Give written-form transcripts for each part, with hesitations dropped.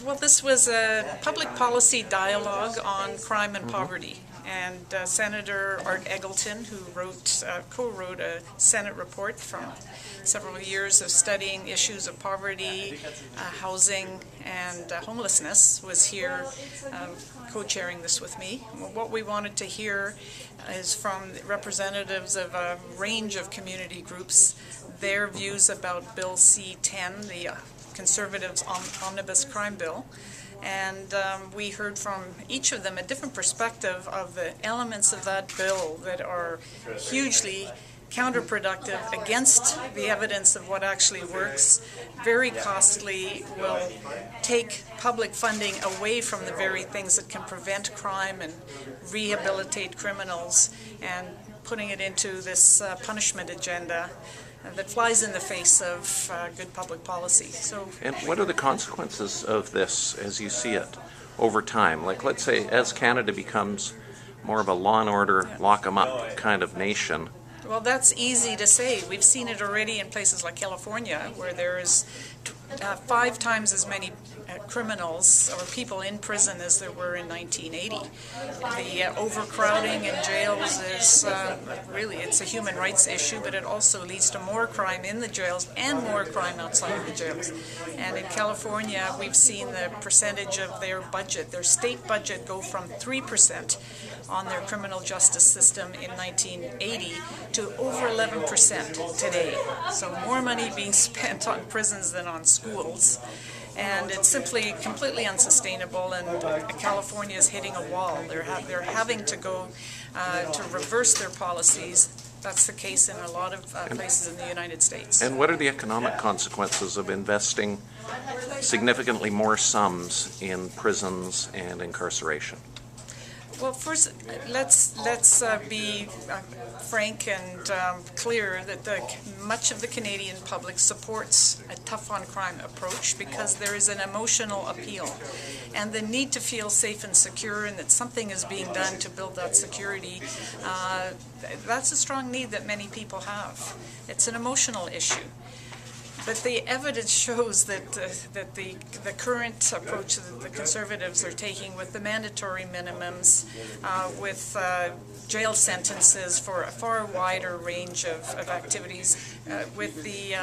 Well, this was a public policy dialogue on crime and poverty. And Senator Art Eggleton, who co-wrote a Senate report from several years of studying issues of poverty, housing, and homelessness, was here co-chairing this with me. What we wanted to hear is from representatives of a range of community groups, their views about Bill C-10, the Conservatives' Omnibus Crime Bill. And we heard from each of them a different perspective of the elements of that bill that are hugely counterproductive against the evidence of what actually works, very costly, will take public funding away from the very things that can prevent crime and rehabilitate criminals, and putting it into this punishment agenda that flies in the face of good public policy. And what are the consequences of this as you see it over time? Like, let's say as Canada becomes more of a law and order, lock 'em up kind of nation. Well, that's easy to say. We've seen it already in places like California, where there is 5 times as many criminals or people in prison as there were in 1980. The overcrowding in jails is really, it's a human rights issue, but it also leads to more crime in the jails and more crime outside of the jails. And in California, we've seen the percentage of their budget, their state budget, go from 3% on their criminal justice system in 1980 to over 11% today. So more money being spent on prisons than on schools. And it's simply completely unsustainable, and California is hitting a wall. They're having to go to reverse their policies. That's the case in a lot of places in the United States. And what are the economic consequences of investing significantly more sums in prisons and incarceration? Well, first, let's be frank and clear that much of the Canadian public supports a tough-on-crime approach because there is an emotional appeal, and the need to feel safe and secure, and that something is being done to build that security. That's a strong need that many people have. It's an emotional issue. But the evidence shows that the current approach that the Conservatives are taking with the mandatory minimums, with jail sentences for a far wider range of activities, with the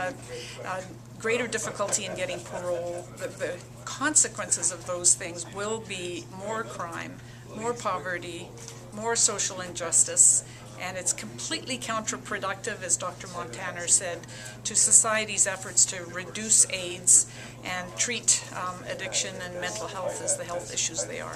greater difficulty in getting parole, the consequences of those things will be more crime, more poverty, more social injustice. And it's completely counterproductive, as Dr. Montana said, to society's efforts to reduce AIDS and treat addiction and mental health as the health issues they are.